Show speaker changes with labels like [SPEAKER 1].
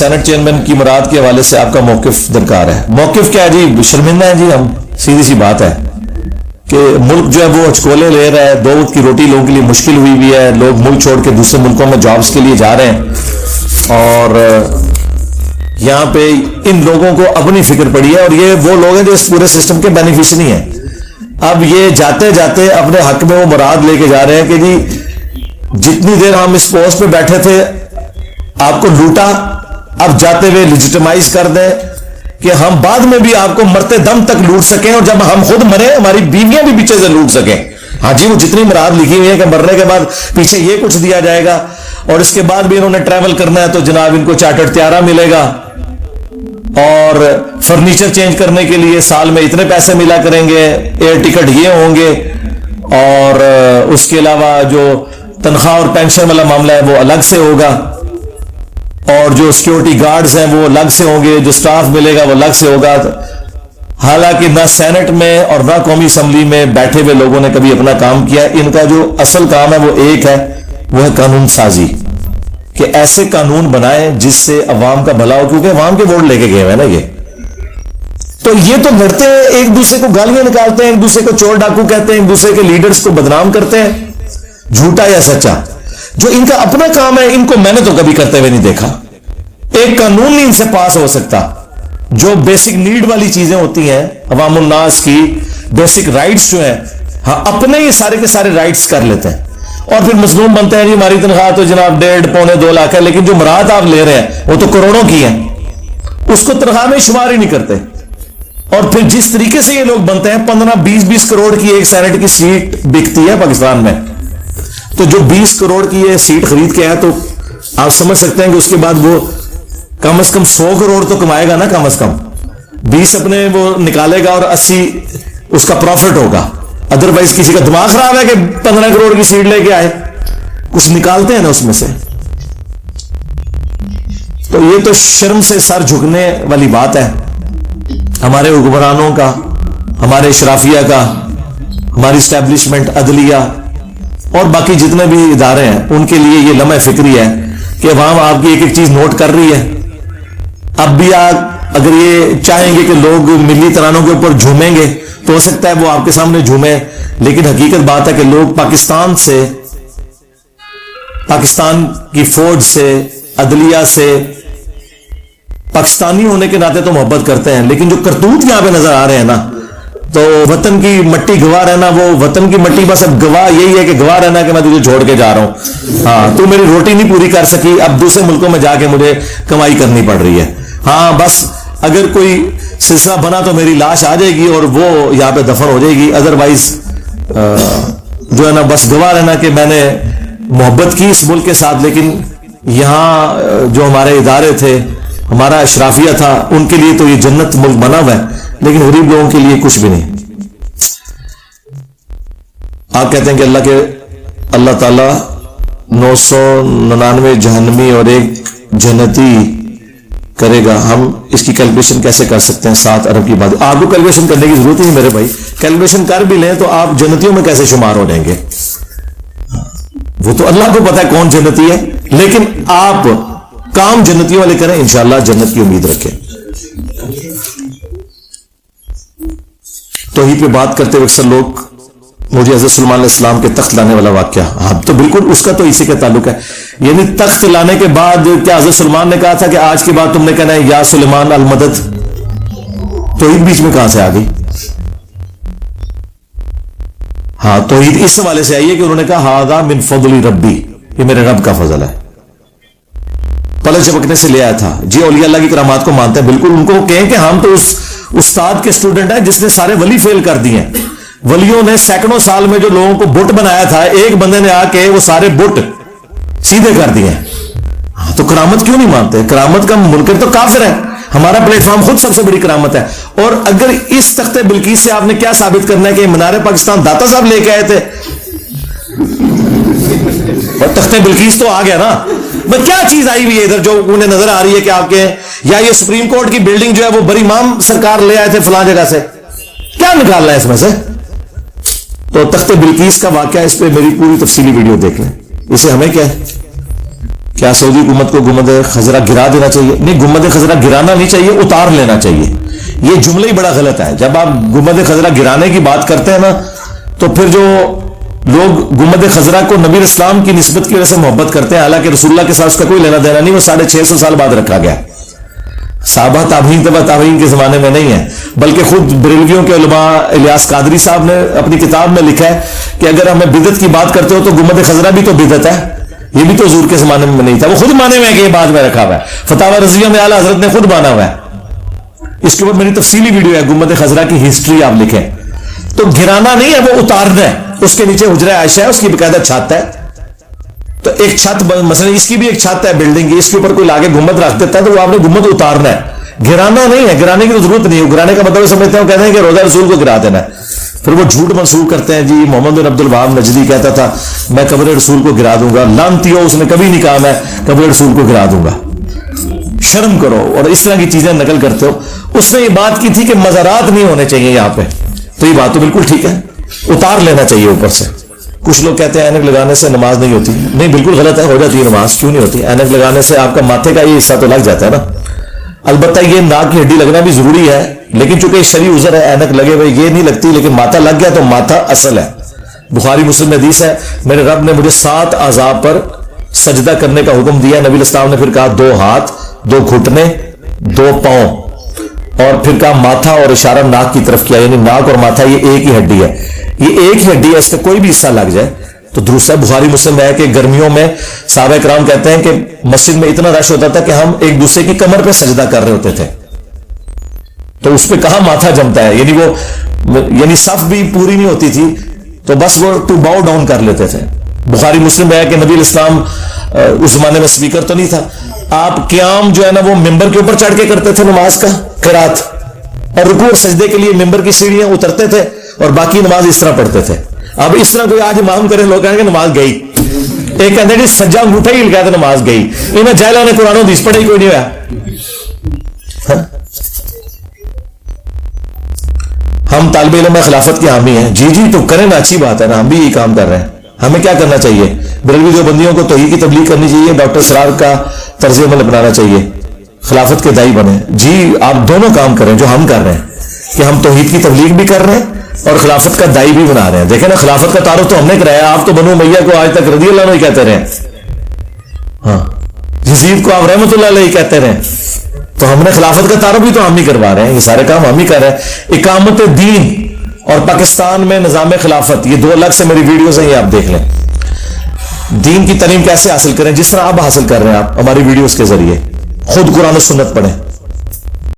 [SPEAKER 1] Saint chairman کی مراد کے حوالے سے آپ کا موقف درکار ہے. موقف کیا ہے جی؟ شرمندہ ہے جی ہم, سیدھی سی بات ہے کہ ملک جو ہے وہ ہچکولے لے رہا ہے, 2 وقت کی روٹی لوگوں کے لیے مشکل ہوئی ہوئی ہے, لوگ ملک چھوڑ کے دوسرے ملکوں میں جابز کے لیے جا رہے ہیں, اور یہاں پہ ان لوگوں کو اپنی فکر پڑی ہے, اور یہ وہ لوگ ہیں جو اس پورے سسٹم کے بینیفیشری ہیں. اب یہ جاتے جاتے اپنے حق میں وہ مراد لے کے جا رہے ہیں کہ جی جتنی دیر ہم اس پوسٹ پہ بیٹھے تھے آپ کو لوٹا, اب جاتے ہوئے لیجیٹمائز کر دیں کہ ہم بعد میں بھی آپ کو مرتے دم تک لوٹ سکیں, اور جب ہم خود مرے ہماری بیویاں بھی پیچھے سے لوٹ سکیں. ہاں جی, وہ جتنی مراد لکھی ہوئی ہے کہ مرنے کے بعد پیچھے یہ کچھ دیا جائے گا, اور اس کے بعد بھی انہوں نے ٹریول کرنا ہے تو جناب ان کو چارٹرڈ طیارہ ملے گا, اور فرنیچر چینج کرنے کے لیے سال میں اتنے پیسے ملا کریں گے, ایئر ٹکٹ یہ ہوں گے, اور اس کے علاوہ جو تنخواہ اور پینشن والا معاملہ ہے وہ الگ سے ہوگا, اور جو سیکیورٹی گارڈز ہیں وہ الگ سے ہوں گے, جو سٹاف ملے گا وہ الگ سے ہوگا. حالانکہ نہ سینٹ میں اور نہ قومی اسمبلی میں بیٹھے ہوئے لوگوں نے کبھی اپنا کام کیا. ان کا جو اصل کام ہے وہ ایک ہے, وہ ہے قانون سازی, کہ ایسے قانون بنائیں جس سے عوام کا بھلا ہو, کیونکہ عوام کے ووٹ لے کے گئے ہیں نا یہ. تو یہ تو لڑتے ہیں, ایک دوسرے کو گالیاں نکالتے ہیں, ایک دوسرے کو چور ڈاکو کہتے ہیں, ایک دوسرے کے لیڈرز کو بدنام کرتے ہیں, جھوٹا یا سچا. جو ان کا اپنا کام ہے ان کو میں نے تو کبھی کرتے ہوئے نہیں دیکھا. ایک قانون نہیں ان سے پاس ہو سکتا. جو بیسک نیڈ والی چیزیں ہوتی ہیں عوام الناس کی, بیسک رائٹس جو ہیں, ہاں اپنے یہ سارے کے سارے رائٹس کر لیتے ہیں, اور پھر مظلوم بنتے ہیں جی ہماری تنخواہ تو جناب 1.5-2 لاکھ ہے, لیکن جو مراد آپ لے رہے ہیں وہ تو کروڑوں کی ہے, اس کو تنخواہ میں شمار ہی نہیں کرتے. اور پھر جس طریقے سے یہ لوگ بنتے ہیں, 15-20 کروڑ کی ایک سینٹ کی سیٹ بکتی ہے پاکستان میں, تو جو 20 کروڑ کی یہ سیٹ خرید کے ہے تو آپ سمجھ سکتے ہیں کہ اس کے بعد وہ کم از کم 100 کروڑ تو کمائے گا نا, کم از کم 20 اپنے وہ نکالے گا اور 80 اس کا پروفٹ ہوگا. ادروائز کسی کا دماغ خراب ہے کہ 15 کروڑ کی سیٹ لے کے آئے, کچھ نکالتے ہیں نا اس میں سے. تو یہ تو شرم سے سر جھکنے والی بات ہے ہمارے حکمرانوں کا, ہمارے اشرافیہ کا, ہماری اسٹیبلشمنٹ, عدلیہ اور باقی جتنے بھی ادارے ہیں, ان کے لیے یہ لمحہ فکری ہے کہ عوام آپ کی ایک ایک چیز نوٹ کر رہی ہے. اب بھی آپ اگر یہ چاہیں گے کہ لوگ ملی ترانوں کے اوپر جھومیں گے تو ہو سکتا ہے وہ آپ کے سامنے جھومیں, لیکن حقیقت بات ہے کہ لوگ پاکستان سے, پاکستان کی فوج سے, عدلیہ سے, پاکستانی ہونے کے ناطے تو محبت کرتے ہیں, لیکن جو کرتوت یہاں پہ نظر آ رہے ہیں نا, تو وطن کی مٹی گواہ رہنا, وہ وطن کی مٹی بس اب گواہ یہی ہے کہ گواہ رہنا کہ میں تجھے چھوڑ کے جا رہا ہوں, ہاں تو میری روٹی نہیں پوری کر سکی, اب دوسرے ملکوں میں جا کے مجھے کمائی کرنی پڑ رہی ہے. ہاں بس اگر کوئی سلسلہ بنا تو میری لاش آ جائے گی اور وہ یہاں پہ دفن ہو جائے گی, ادروائز جو ہے نا بس گواہ رہنا کہ میں نے محبت کی اس ملک کے ساتھ, لیکن یہاں جو ہمارے ادارے تھے, ہمارا اشرافیہ تھا, ان کے لیے تو یہ جنت ملک بنا ہوا ہے, لیکن غریب لوگوں کے لیے کچھ بھی نہیں. آپ کہتے ہیں کہ اللہ تعالیٰ 999 جہنمی اور 1 جنتی کرے گا. ہم اس کی کیلکولیشن کیسے کر سکتے ہیں؟ 7 ارب کی بات. آپ کو کیلکولیشن کرنے کی ضرورت ہی نہیں میرے بھائی, کیلکولیشن کر بھی لیں تو آپ جنتیوں میں کیسے شمار ہو جائیں گے؟ وہ تو اللہ کو پتا ہے کون جنتی ہے, لیکن آپ کام جنتیوں والے کریں, انشاءاللہ جنت کی امید رکھیں. توحید پہ بات کرتے ہوئے اکثر لوگ مجھے حضرت سلیمان علیہ السلام کے تخت لانے والا واقعہ, ہاں تو بالکل اس کا تو اسی کا تعلق ہے. یعنی تخت لانے کے بعد کیا حضرت سلیمان نے کہا تھا کہ آج کے بعد تم نے کہنا ہے یا سلیمان المدد؟ توحید بیچ میں کہاں سے آ گئی؟ ہاں توحید اس حوالے سے آئی ہے کہ انہوں نے کہا ہاذا من فضل ربی, یہ میرے رب کا فضل ہے. پلک جھپکنے سے لے آیا تھا. جی اولیاء اللہ کی کرامات کو مانتے ہیں, بالکل ان کو کہیں کہ ہم تو اس استاد کے اسٹوڈنٹ ہیں جس نے سارے ولی فیل کر دیے ہیں. ولیوں نے سینکڑوں سال میں جو لوگوں کو بت بنایا تھا, ایک بندے نے آ کے وہ سارے بت سیدھے کر دیے ہیں. تو کرامت کیوں نہیں مانتے؟ کرامت کا منکر تو کافر ہے. ہمارا پلیٹ فارم خود سب سے بڑی کرامت ہے. اور اگر اس تخت بلقیس سے آپ نے کیا ثابت کرنا ہے کہ منار پاکستان داتا صاحب لے کے آئے تھے, اور تخت بلقیس تو آ گیا نا, بس کیا چیز آئی ہوئی ہے ادھر جو انہیں نظر آ رہی ہے کہ آپ کے, یا یہ سپریم کورٹ کی بلڈنگ جو ہے وہ بڑی امام سرکار لے آئے تھے فلاں جگہ سے, کیا نکالنا ہے اس میں سے؟ تو تخت بلقیس کا واقعہ, اس پہ میری پوری تفصیلی ویڈیو دیکھ لیں. اسے ہمیں کیا ہے, کیا سعودی حکومت کو گنبد خضرا گرا دینا چاہیے؟ نہیں، گنبد خضرا گرانا نہیں چاہیے، اتار لینا چاہیے. یہ جملہ ہی بڑا غلط ہے. جب آپ گنبد خضرا گرانے کی بات کرتے ہیں نا تو پھر جو لوگ گنبد خضرا کو نبی اسلام کی نسبت کی وجہ سے محبت کرتے ہیں، حالانکہ رسول اللہ کے ساتھ اس کا کوئی لینا دینا نہیں، وہ 650 سال بعد رکھا گیا. صحابہ تابعین تبع تابعین کے زمانے میں نہیں ہے، بلکہ خود بریلویوں کے علماء الیاس قادری صاحب نے اپنی کتاب میں لکھا ہے کہ اگر ہمیں بدعت کی بات کرتے ہو تو گنبد خضرا بھی تو بدعت ہے، یہ بھی تو حضور کے زمانے میں نہیں تھا. وہ خود مانے ہوئے ہیں کہ یہ بعد میں رکھا ہوا ہے. فتاوی رضویہ میں اعلیٰ حضرت نے خود مانا ہوا ہے. اس کے اوپر میری تفصیلی ویڈیو ہے، گنبد خضرا کی ہسٹری آپ لکھیں. تو گرانا نہیں ہے، وہ اتارنا ہے. اس کے نیچے حجرہ عائشہ ہے، اس کی باقاعدہ چھت ہے. تو ایک چھت مثلا اس کی بھی ایک چھت ہے بلڈنگ کی، اس کے اوپر کوئی لاگے گنبد رکھ دیتا ہے تو وہ آپ نے گنبد اتارنا ہے، گرانا نہیں ہے. گرانے کی تو ضرورت نہیں ہے. گرانے کا مطلب سمجھتے ہیں، کہتے ہیں کہ روزہ رسول کو گرا دینا ہے. پھر وہ جھوٹ منسوخ کرتے ہیں، جی محمد بن عبد الوہاب نجدی کہتا تھا میں قبر رسول کو گرا دوں گا. لعنتیو، اس نے کبھی نہیں کہا میں قبر رسول کو گرا دوں گا. شرم کرو. اور اس طرح کی چیزیں نقل کرتے ہو. اس نے یہ بات کی تھی کہ مزارات نہیں ہونے چاہیے یہاں پہ، تو یہ بات تو بالکل ٹھیک ہے، اتار لینا چاہیے اوپر سے. کچھ لوگ کہتے ہیں اینک لگانے سے نماز نہیں ہوتی. نہیں، بالکل غلط ہے، ہو جاتی ہے نماز. کیوں نہیں ہوتی؟ اینک لگانے سے آپ کا ماتھے کا یہ حصہ تو لگ جاتا ہے نا. البتہ یہ ناک کی ہڈی لگنا بھی ضروری ہے، لیکن چونکہ شرعی عذر ہے، اینک لگے ہوئے یہ نہیں لگتی، لیکن ماتھا لگ گیا تو ماتھا اصل ہے. بخاری مسلم میں حدیث ہے، میرے رب نے مجھے 7 اعضاء پر سجدہ کرنے کا حکم دیا. نبی الاسلام نے پھر کہا 2 ہاتھ، 2 گھٹنے، 2 پاؤں، اور پھر کہا ماتھا، اور اشارہ ناک کی طرف کیا. یعنی ناک اور ماتھا یہ ایک ہی ہڈی ہے، یہ ایک ہی ہڈی ہے، اس پہ کوئی بھی حصہ لگ جائے تو درست ہے. بخاری مسلم میں ہے کہ گرمیوں میں صحابہ کرام کہتے ہیں کہ مسجد میں اتنا رش ہوتا تھا کہ ہم ایک دوسرے کی کمر پہ سجدہ کر رہے ہوتے تھے، تو اس پہ کہاں ماتھا جمتا ہے. یعنی وہ صف بھی پوری نہیں ہوتی تھی تو بس وہ ٹو باؤ ڈاؤن کر لیتے تھے. بخاری مسلم میں ہے کہ نبی الاسلام اس زمانے میں سپیکر تو نہیں تھا، آپ قیام جو ہے نا وہ ممبر کے اوپر چڑھ کے کرتے تھے نماز کا قرات، اور رکوع اور سجدے کے لیے ممبر کی سیڑھیاں اترتے تھے اور باقی نماز اس طرح پڑھتے تھے. اب اس طرح کوئی آج امام کرے، لوگ کہیں گے نماز گئی. ایک کہتے ہیں سجا انگوٹھا ہی لگایا تو نماز گئی. انہیں جہلا نے قرآن و حدیث پڑھے ہی کوئی نہیں ہوا. ہم طالب علم خلافت کے حامی ہیں. جی تو کریں نا، اچھی بات ہے نا، ہم بھی یہی کام کر رہے ہیں. ہمیں کیا کرنا چاہیے؟ بریلوی دیوبندیوں کو توحید کی تبلیغ کرنی چاہیے، ڈاکٹر سرار کا طرز عمل اپنانا چاہیے، خلافت کے دائی بنے. جی آپ دونوں کام کریں جو ہم کر رہے ہیں، کہ ہم توحید کی تبلیغ بھی کر رہے ہیں اور خلافت کا دائی بھی بنا رہے ہیں. دیکھیں نا، خلافت کا تعارف تو ہم نے کرایا. آپ تو بنو امیہ کو آج تک رضی اللہ عنہ ہی کہتے رہے، ہاں یزید کو آپ رحمت اللہ علیہ کہتے رہے، تو ہم نے خلافت کا تعارف بھی تو ہم ہی کروا رہے ہیں. یہ سارے کام ہم ہی کر رہے ہیں. اقامت دین اور پاکستان میں نظام خلافت، یہ 2 الگ سے میری ویڈیوز ہیں، یہ آپ دیکھ لیں. دین کی تعلیم کیسے حاصل کریں، جس طرح آپ حاصل کر رہے ہیں آپ ہماری ویڈیوز کے ذریعے. خود قرآن و سنت پڑھیں.